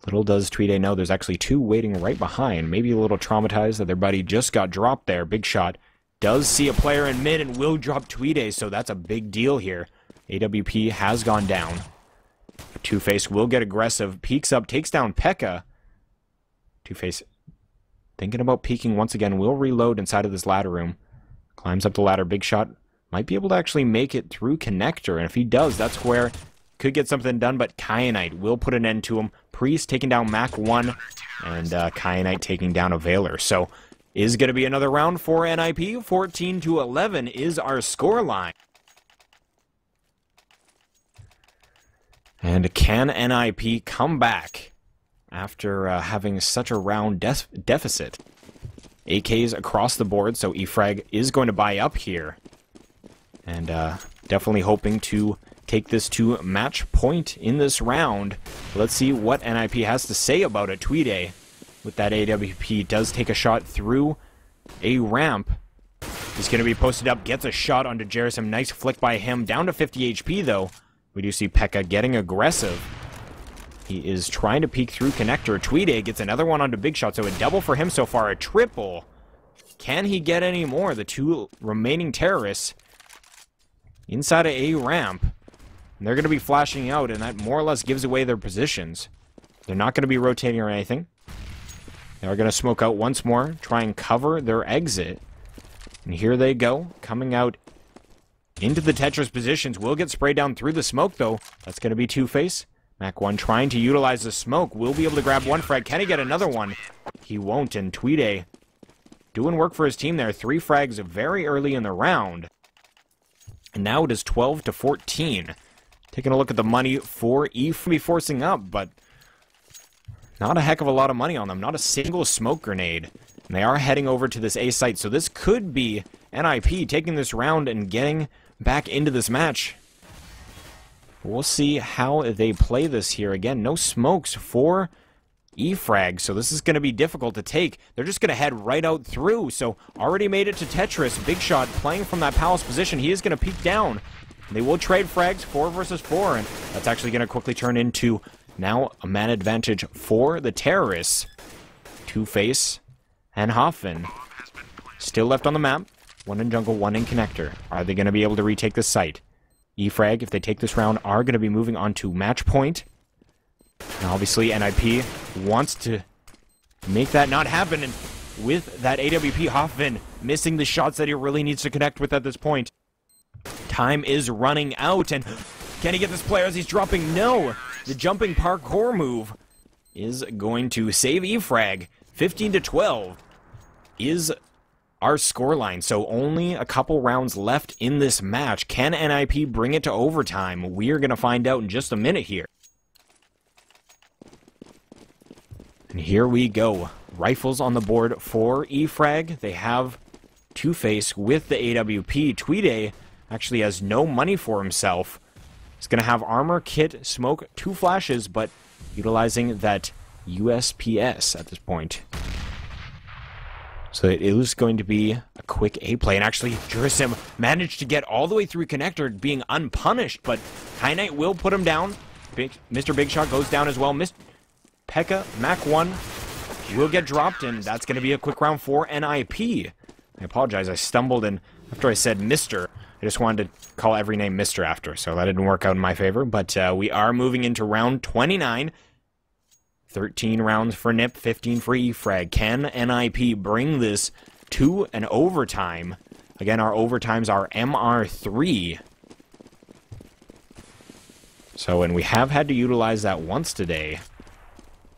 little does Tweede know there's actually 2 waiting right behind. Maybe a little traumatized that their buddy just got dropped there. Big Shot does see a player in mid and will drop Tweede, so that's a big deal here. AWP has gone down. Two-Face will get aggressive, peeks up, takes down Pekka. Two-Face thinking about peeking once again, will reload inside of this ladder room. Climbs up the ladder. Big Shot might be able to actually make it through connector, and if he does, that's where could get something done, but Kyanite will put an end to him. Priest taking down Mac1, and Kyanite taking down Availer. So, is going to be another round for NiP. 14-11 is our scoreline. And can NiP come back after having such a round deficit? AKs across the board, so Efrag is going to buy up here. And definitely hoping to take this to match point in this round. Let's see what NiP has to say about it. Tweede, with that AWP, does take a shot through a ramp. He's going to be posted up, gets a shot onto Jerasim. Nice flick by him. Down to 50 HP, though. We do see Pekka getting aggressive. He is trying to peek through connector. Tweede gets another one onto Big Shot, so a double for him so far, a triple. Can he get any more? The 2 remaining terrorists inside of a ramp. And they're going to be flashing out, and that more or less gives away their positions. They're not going to be rotating or anything. They're going to smoke out once more, try and cover their exit. And here they go, coming out into the Tetris positions. Will get sprayed down through the smoke, though. That's going to be Two-Face. Mac1 trying to utilize the smoke. Will be able to grab one frag. Can he get another one? He won't, and Tweede doing work for his team there. 3 frags very early in the round. And now it is 12-14. Taking a look at the money for Ef be forcing up, but not a heck of a lot of money on them. Not a single smoke grenade. And they are heading over to this A site, so this could be NiP taking this round and getting back into this match. We'll see how they play this here. Again, no smokes for Efrag, so this is going to be difficult to take. They're just going to head right out through, so already made it to Tetris. Big Shot playing from that Palace position. He is going to peek down. They will trade frags 4 versus 4, and that's actually going to quickly turn into now a man advantage for the terrorists. Two-Face and Hoffman still left on the map. 1 in jungle, 1 in connector. Are they going to be able to retake this site? Efrag, if they take this round, are going to be moving on to match point. And obviously, NiP wants to make that not happen. And with that AWP, Hoffman missing the shots that he really needs to connect with at this point. Time is running out, and can he get this player as he's dropping? No! The jumping parkour move is going to save Efrag. 15-12 is our scoreline, so only a couple rounds left in this match. Can NiP bring it to overtime? We're going to find out in just a minute here. And here we go. Rifles on the board for Efrag. They have Two-Face with the AWP. Tweede actually has no money for himself. He's going to have armor, kit, smoke, 2 flashes, but utilizing that USPS at this point. So it is going to be a quick A play, and actually Jurasim managed to get all the way through connector being unpunished, but Knight will put him down. Mr. Big Shot goes down as well. Pekka, Mac 1 will get dropped, and that's going to be a quick round for NiP. I apologize, I stumbled, and after I said Mr., I just wanted to call every name Mr. after, so that didn't work out in my favor, but we are moving into round 29. 13 rounds for NiP, 15 for Efrag. Can NiP bring this to an overtime? Again, our overtimes are MR3. So, and we have had to utilize that once today.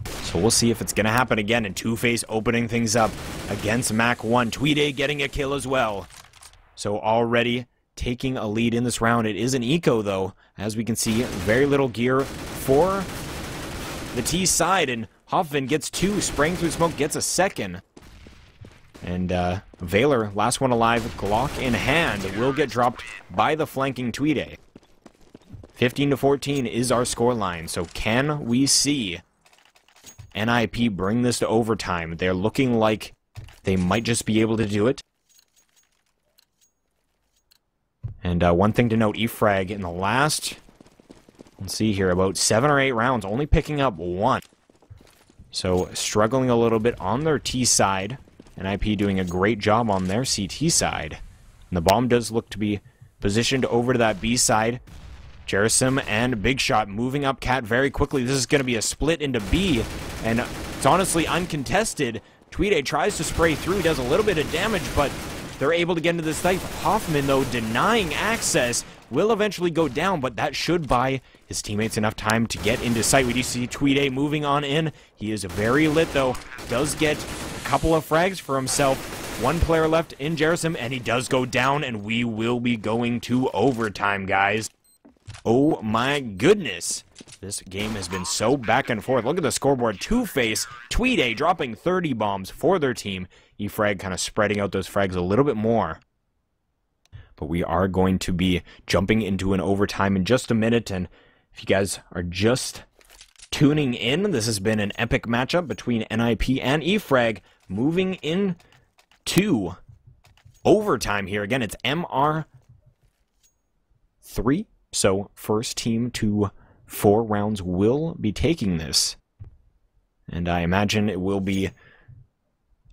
So we'll see if it's going to happen again. And Two-Face opening things up against Mac 1. Tweedy getting a kill as well. So already taking a lead in this round. It is an eco, though. As we can see, very little gear for the T side, and Hoffman gets 2, spraying through smoke, gets a second. And Valor, last one alive, Glock in hand, will get dropped by the flanking Tweedy. 15-14 is our scoreline, so can we see NiP bring this to overtime? They're looking like they might just be able to do it. And one thing to note, Efrag in the last, let's see here, about 7 or 8 rounds, only picking up 1. So struggling a little bit on their T side. NiP doing a great job on their CT side. And the bomb does look to be positioned over to that B side. Jerasim and Big Shot moving up Cat very quickly. This is going to be a split into B, and it's honestly uncontested. Tweedy tries to spray through, does a little bit of damage, but they're able to get into this site. Hoffman, though, denying access, will eventually go down, but that should buy his teammates enough time to get into sight. We do see Tweedy moving on in. He is very lit, though. Does get a couple of frags for himself. 1 player left in Jerasim, and he does go down, and we will be going to overtime, guys. Oh my goodness. This game has been so back and forth. Look at the scoreboard. Two-Face, Tweedy dropping 30 bombs for their team. Efrag kind of spreading out those frags a little bit more. But we are going to be jumping into an overtime in just a minute. And if you guys are just tuning in, this has been an epic matchup between NiP and Efrag. Moving into overtime here. Again, it's MR3. So first team to 4 rounds will be taking this. And I imagine it will be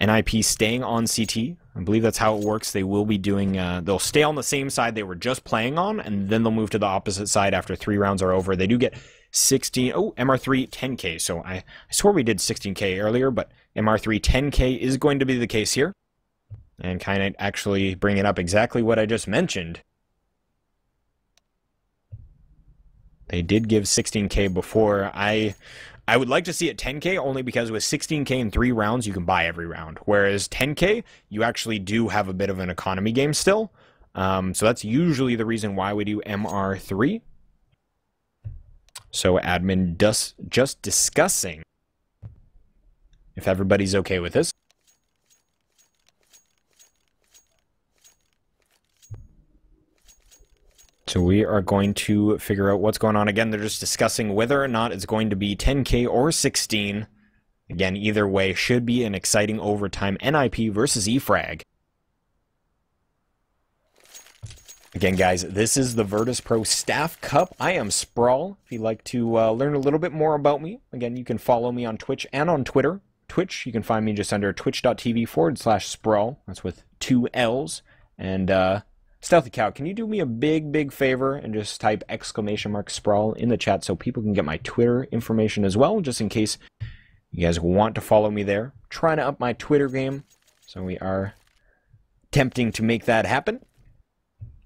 NiP staying on CT. I believe that's how it works. They will be doing, they'll stay on the same side they were just playing on, and then they'll move to the opposite side after 3 rounds are over. They do get 16, MR3 10k. So I swore we did 16k earlier, but MR3 10k is going to be the case here. And kind of actually bring it up exactly what I just mentioned. They did give 16k before. I would like to see it 10k only because with 16k in 3 rounds, you can buy every round. Whereas 10k, you actually do have a bit of an economy game still. So that's usually the reason why we do MR3. So admin just discussing if everybody's okay with this. So we are going to figure out what's going on. Again, they're just discussing whether or not it's going to be 10k or 16. Again, either way, should be an exciting overtime. NiP versus Efrag. Again, guys, this is the Virtus.Pro Staff Cup. I am Sprawll. If you'd like to learn a little bit more about me, again, you can follow me on Twitch and on Twitter. Twitch, you can find me just under twitch.tv/Sprawll. That's with 2 L's. And, Stealthy Cow, can you do me a big favor and just type !Sprawll in the chat so people can get my Twitter information as well, just in case you guys want to follow me there. Trying to up my Twitter game, so we are attempting to make that happen.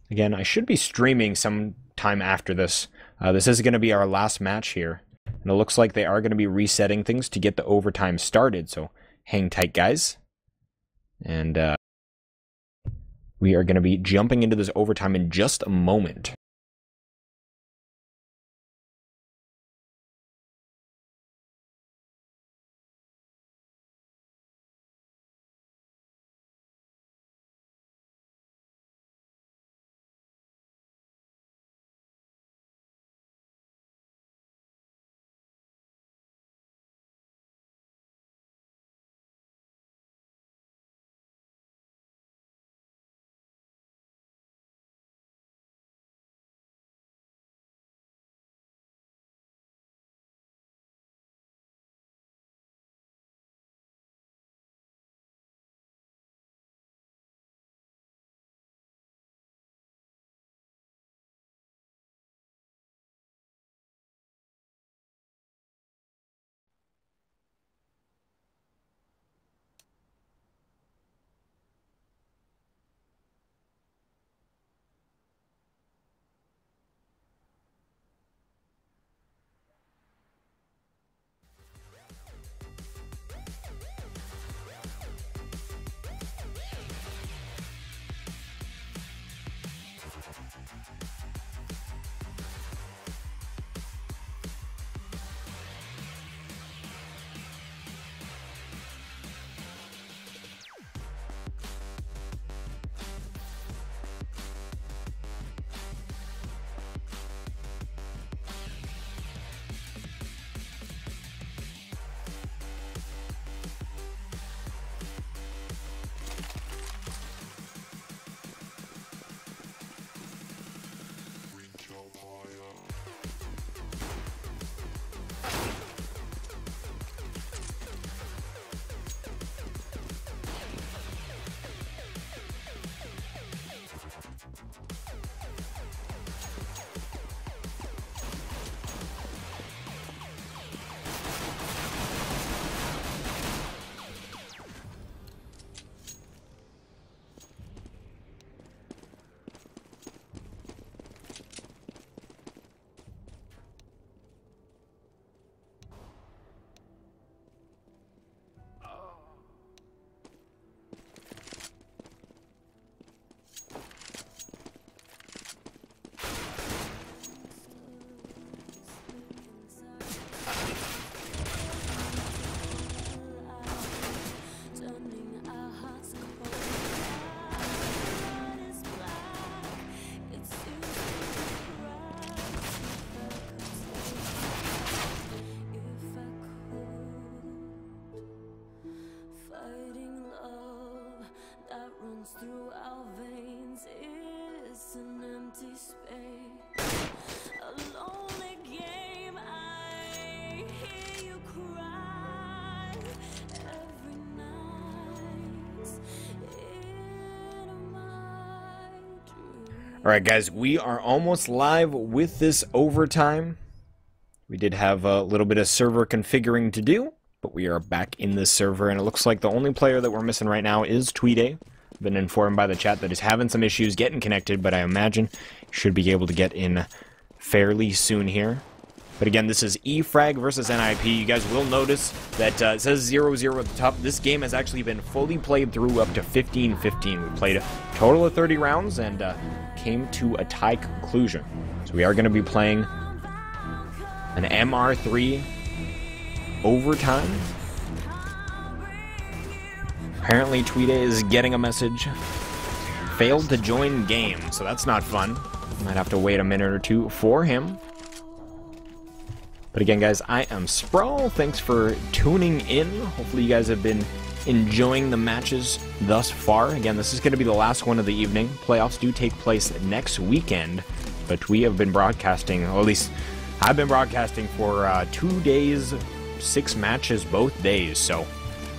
Again, I should be streaming sometime after this. This is going to be our last match here, and it looks like they are going to be resetting things to get the overtime started, so hang tight, guys. And, we are going to be jumping into this overtime in just a moment. Alright guys, we are almost live with this overtime. We did have a little bit of server configuring to do, but we are back in this server, and it looks like the only player that we're missing right now is Tweeday. I've been informed by the chat that he's having some issues getting connected, but I imagine he should be able to get in fairly soon here. But again, this is Efrag versus NiP. You guys will notice that it says 0-0 at the top. This game has actually been fully played through up to 15-15. We played a total of 30 rounds and came to a tie conclusion. So we are going to be playing an MR3 overtime. Apparently Tweeday is getting a message. Failed to join game, so that's not fun. Might have to wait a minute or two for him. But again, guys, I am Sprawll. Thanks for tuning in. Hopefully you guys have been enjoying the matches thus far. Again, this is going to be the last one of the evening. Playoffs do take place next weekend, but we have been broadcasting, or at least I've been broadcasting for 2 days, 6 matches both days, so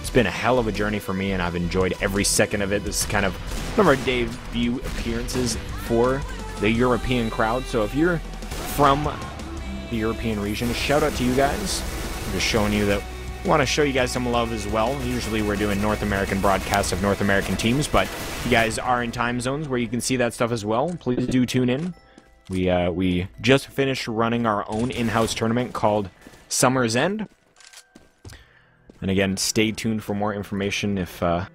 it's been a hell of a journey for me, and I've enjoyed every second of it. This is kind of one of our debut appearances for the European crowd, so if you're from the European region, shout out to you guys. I'm just showing you that we want to show you guys some love as well. Usually we're doing North American broadcasts of North American teams, but if you guys are in time zones where you can see that stuff as well, please do tune in. We just finished running our own in-house tournament called Summer's End. And again, stay tuned for more information. If I'm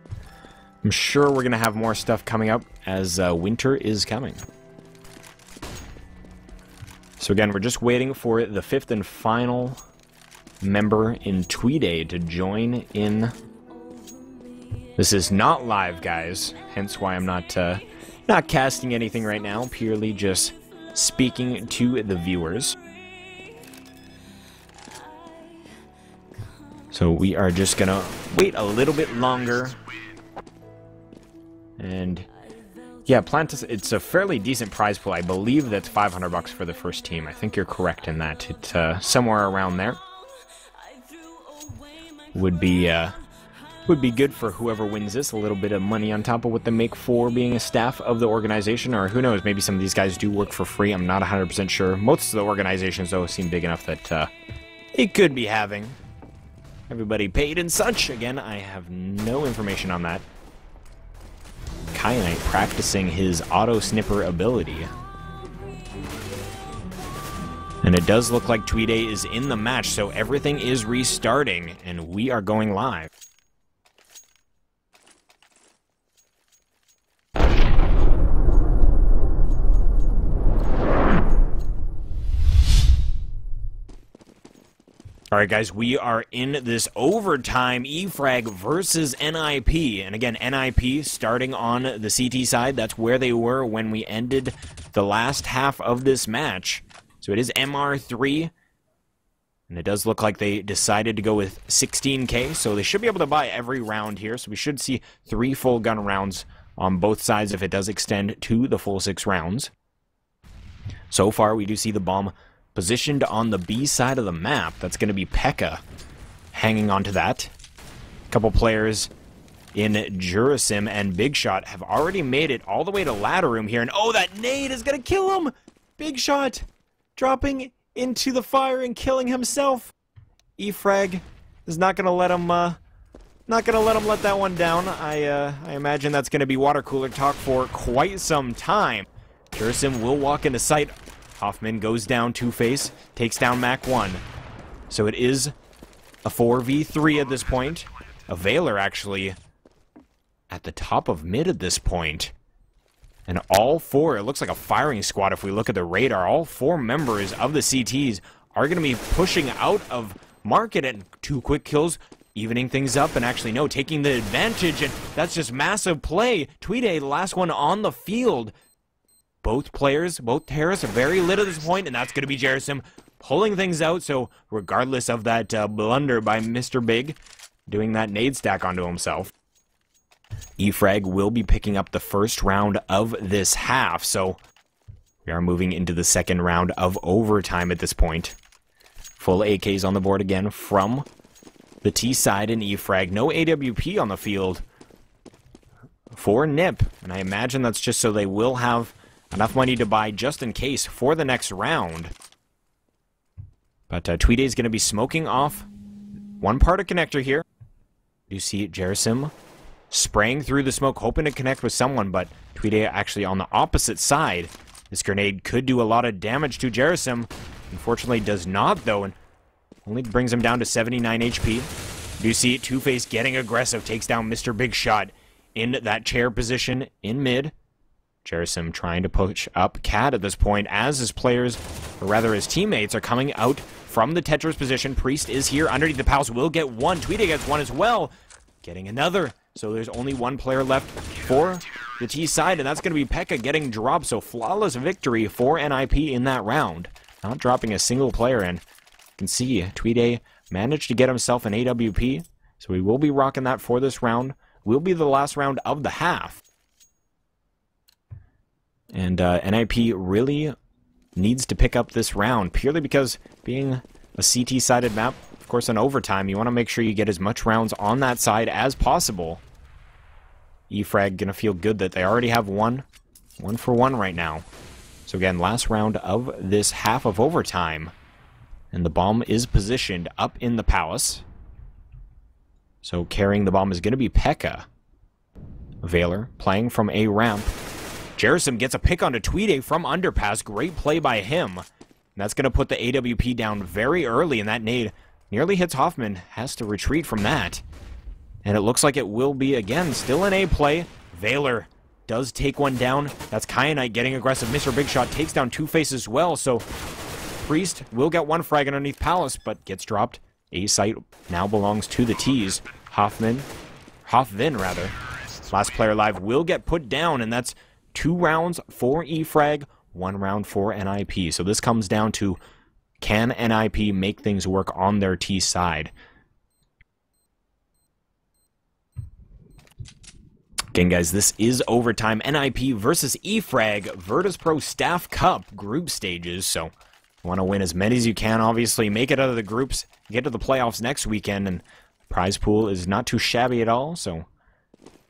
sure we're going to have more stuff coming up as winter is coming. So again, we're just waiting for the 5th and final member in Tweeday to join in. This is not live, guys, hence why I'm not casting anything right now, purely just speaking to the viewers. So we are just gonna wait a little bit longer. And yeah, it's a fairly decent prize pool. I believe that's 500 bucks for the first team. I think you're correct in that. It's somewhere around there. Would be good for whoever wins this. A little bit of money on top of what they make for being a staff of the organization, or who knows, maybe some of these guys do work for free. I'm not 100% sure. Most of the organizations, though, seem big enough that it could be having everybody paid and such. Again, I have no information on that. Kyanite practicing his auto snipper ability. And it does look like Tweeday is in the match, so everything is restarting, and we are going live. Alright guys, we are in this overtime, Efrag versus NiP. And again, NiP starting on the CT side. That's where they were when we ended the last half of this match. So it is MR3. And it does look like they decided to go with 16k. So they should be able to buy every round here. So we should see 3 full gun rounds on both sides if it does extend to the full 6 rounds. So far, we do see the bomb positioned on the B side of the map. That's going to be Pekka hanging on to that. A couple players in Jurasim and Big Shot have already made it all the way to ladder room here. And oh, that nade is going to kill him! Big Shot dropping into the fire and killing himself. Efrag is not going to let him let that one down. I imagine that's going to be water cooler talk for quite some time. Jurasim will walk into sight. Hoffman goes down two-face, takes down Mac 1. So it is a 4v3 at this point. A Veiler actually at the top of mid at this point. And all 4, it looks like a firing squad if we look at the radar. All 4 members of the CTs are going to be pushing out of market, and 2 quick kills, evening things up, and actually, no, taking the advantage, and that's just massive play. Tweeday, the last one on the field. Both players, both terrorists are very lit at this point, and that's going to be Jerasim pulling things out. So regardless of that blunder by Mr. Big, doing that nade stack onto himself, Efrag will be picking up the first round of this half. So we are moving into the second round of overtime at this point. Full AKs on the board again from the T side in Efrag. No AWP on the field for NiP, and I imagine that's just so they will have Enough money to buy just in case for the next round. But Tweede is going to be smoking off one part of connector here. You see Jerasim spraying through the smoke, hoping to connect with someone, but Tweede actually on the opposite side. This grenade could do a lot of damage to Jerasim. Unfortunately does not, though, and only brings him down to 79 HP. You see Two-Face getting aggressive, takes down Mr. Big Shot in that chair position in mid. Jerasim trying to push up Cat at this point as his players, or rather his teammates, are coming out from the Tetris position. Priest is here underneath the palace, will get one. Tweede gets one as well, getting another. So there's only one player left for the T side, and that's going to be Pekka getting dropped. So flawless victory for NiP in that round. Not dropping a single player, and you can see Tweede managed to get himself an AWP. So he will be rocking that for this round. Will be the last round of the half. And NiP really needs to pick up this round, purely because being a CT-sided map, of course, in overtime, you want to make sure you get as much rounds on that side as possible. Efrag going to feel good that they already have one for one right now. So again, last round of this half of overtime. And the bomb is positioned up in the palace. So carrying the bomb is going to be Pekka. Veiler playing from a ramp. Jerasim gets a pick onto Tweede from underpass. Great play by him. And that's going to put the AWP down very early, and that nade nearly hits Hoffman. Has to retreat from that. And it looks like it will be, again, still an A play. Veiler does take one down. That's Kyanite getting aggressive. Mr. Big Shot takes down Two-Face as well, so Priest will get one frag underneath Palace, but gets dropped. A site now belongs to the T's. Hoffman, rather. Last player alive will get put down, and that's 2 rounds for Efrag, 1 round for NiP. So this comes down to, can NiP make things work on their T side? Again, guys, this is overtime. NiP versus Efrag, Virtus.Pro Staff Cup group stages. So you want to win as many as you can, obviously. Make it out of the groups, get to the playoffs next weekend, and the prize pool is not too shabby at all. So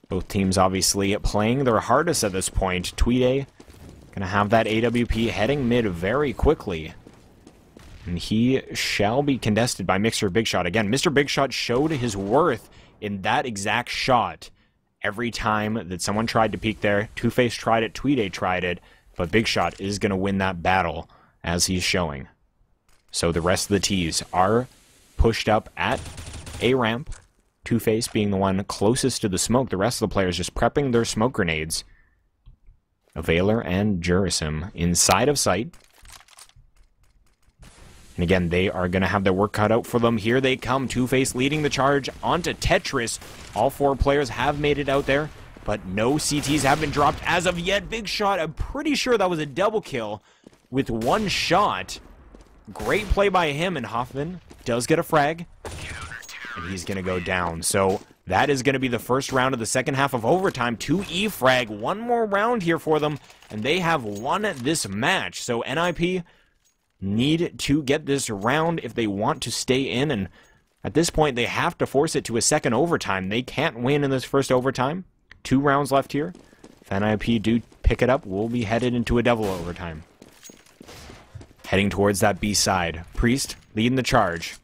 both teams obviously playing their hardest at this point. Tweede gonna have that AWP heading mid very quickly. And he shall be contested by Mr. Big Shot. Again, Mr. Big Shot showed his worth in that exact shot. Every time that someone tried to peek there, Two-Face tried it, Tweede tried it, but Big Shot is gonna win that battle, as he's showing. So the rest of the T's are pushed up at a ramp. Two-Face being the one closest to the smoke. The rest of the players just prepping their smoke grenades. Veiler and Jerasim inside of sight. And again, they are going to have their work cut out for them. Here they come. Two-Face leading the charge onto Tetris. All 4 players have made it out there, but no CTs have been dropped as of yet. Big Shot, I'm pretty sure that was a double kill with 1 shot. Great play by him, and Hoffman does get a frag. And he's going to go down. So that is going to be the first round of the second half of overtime to Efrag. 1 more round here for them, and they have won this match. So NiP need to get this round if they want to stay in, and at this point they have to force it to a second overtime. They can't win in this first overtime. 2 rounds left here. If NiP do pick it up, we'll be headed into a double overtime. Heading towards that B side. Priest leading the charge.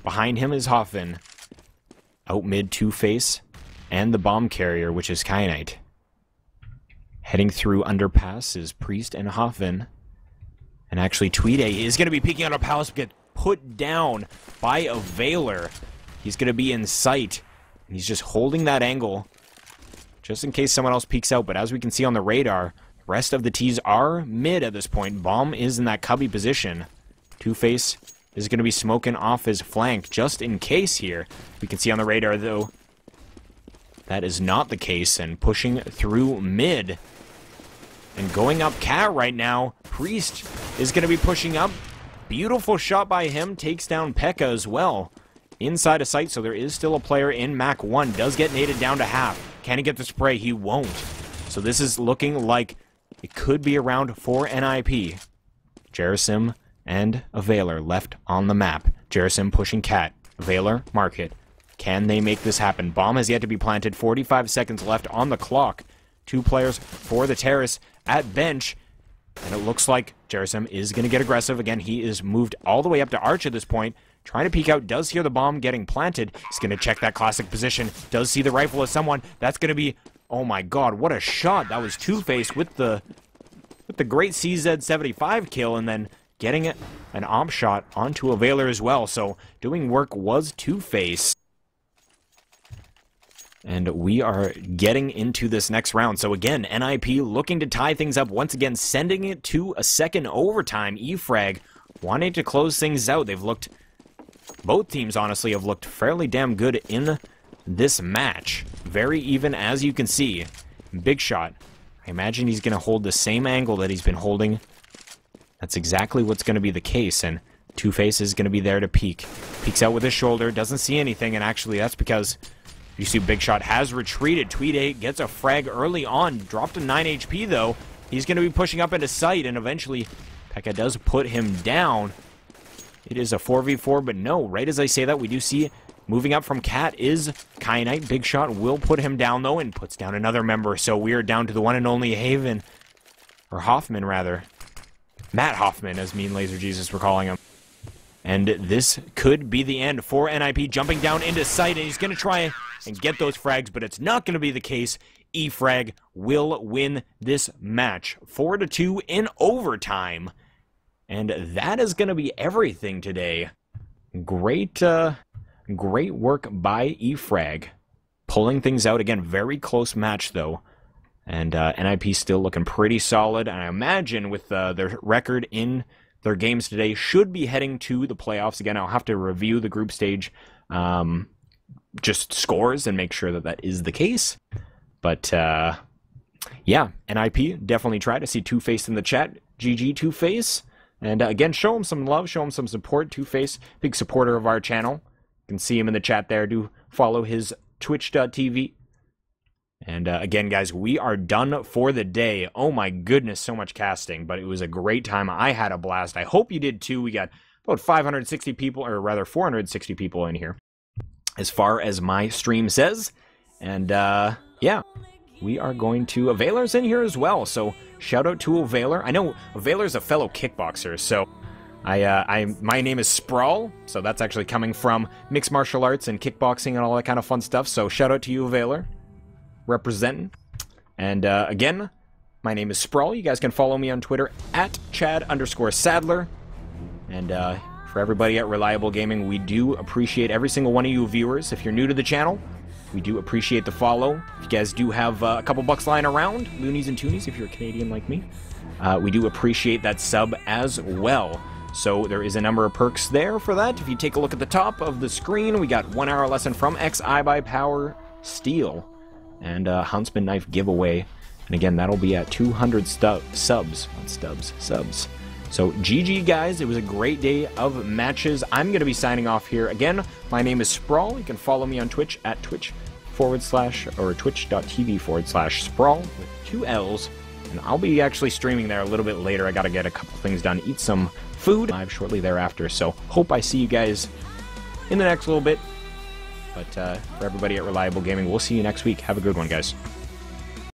Behind him is Hoffman. Out mid, Two-Face and the bomb carrier, which is Kyanite. Heading through underpass is Priest and Hoffman. And actually, Tweede is going to be peeking out of Palace, get put down by a Veiler. He's going to be in sight. And he's just holding that angle just in case someone else peeks out. But as we can see on the radar, the rest of the T's are mid at this point. Bomb is in that cubby position. Two-Face is going to be smoking off his flank just in case here. We can see on the radar, though, that is not the case. And pushing through mid and going up Cat right now, Priest is going to be pushing up. Beautiful shot by him. Takes down Pekka as well. Inside of sight, so there is still a player in Mac 1. Does get naded down to half. Can he get the spray? He won't. So this is looking like it could be a round for NiP. Jerasim and a Veiler left on the map. Jerasim pushing Cat. Veiler, mark it. Can they make this happen? Bomb has yet to be planted. 45 seconds left on the clock. 2 players for the terrace at bench. And it looks like Jerasim is going to get aggressive. Again, he is moved all the way up to Arch at this point. Trying to peek out, does hear the bomb getting planted. He's going to check that classic position. Does see the rifle of someone. That's going to be... Oh my god, what a shot. That was Two-Face with the great CZ75 kill, and then getting an op shot onto a Veiler as well. So doing work was Two-Face. And we are getting into this next round. So again, NiP looking to tie things up once again, sending it to a second overtime. Efrag wanting to close things out. They've looked... Both teams, honestly, have looked fairly damn good in this match. Very even, as you can see. Big shot. I imagine he's going to hold the same angle that he's been holding. That's exactly what's going to be the case, and Two-Face is going to be there to peek. Peeks out with his shoulder, doesn't see anything, and actually that's because you see Big Shot has retreated. Tweet8 gets a frag early on, dropped to 9 HP though. He's going to be pushing up into sight, and eventually Pekka does put him down. It is a 4v4, but no, right as I say that, we do see moving up from Cat is Kyanite. Big Shot will put him down, though, and puts down another member. So we are down to the one and only Haven, or Hoffman, rather. Matt Hoffman, as Mean Laser Jesus were calling him. And this could be the end for NiP, jumping down into sight, and he's going to try and get those frags, but it's not going to be the case. Efrag will win this match 4-2 in overtime. And that is going to be everything today. Great work by Efrag. Pulling things out. Again, very close match, though. And NiP still looking pretty solid. And I imagine with their record in their games today, should be heading to the playoffs. Again, I'll have to review the group stage just scores and make sure that that is the case. But, yeah, NiP definitely tried. to see Two-Face in the chat. GG, Two-Face. And again, show him some love, show him some support. Two-Face, big supporter of our channel. You can see him in the chat there. Do follow his twitch.tv. And again, guys, we are done for the day. Oh my goodness, so much casting, but it was a great time. I had a blast. I hope you did too. We got about 560 people, or rather 460 people in here, as far as my stream says. And yeah, we are going to... Veiler's in here as well, so shout out to Veiler. I know Veiler's a fellow kickboxer, so my name is Sprawll, so that's actually coming from mixed martial arts and kickboxing and all that kind of fun stuff. So shout out to you, Veiler, representing. And again, my name is Sprawll. You guys can follow me on Twitter at Chad_Sadler. And for everybody at Reliable Gaming, we do appreciate every single one of you viewers. If you're new to the channel, we do appreciate the follow. If you guys do have a couple bucks lying around, loonies and toonies, if you're a Canadian like me, we do appreciate that sub as well. So there is a number of perks there for that. If you take a look at the top of the screen, we got 1 hour lesson from XI by Power Steel and Huntsman Knife giveaway. And again, that'll be at 200 subs. So GG, guys. It was a great day of matches. I'm going to be signing off here. Again, my name is Sprawll. You can follow me on Twitch at twitch.tv/Sprawll with 2 L's. And I'll be actually streaming there a little bit later. I got to get a couple things done, eat some food live shortly thereafter. So hope I see you guys in the next little bit. But for everybody at Reliable Gaming, we'll see you next week. Have a good one, guys.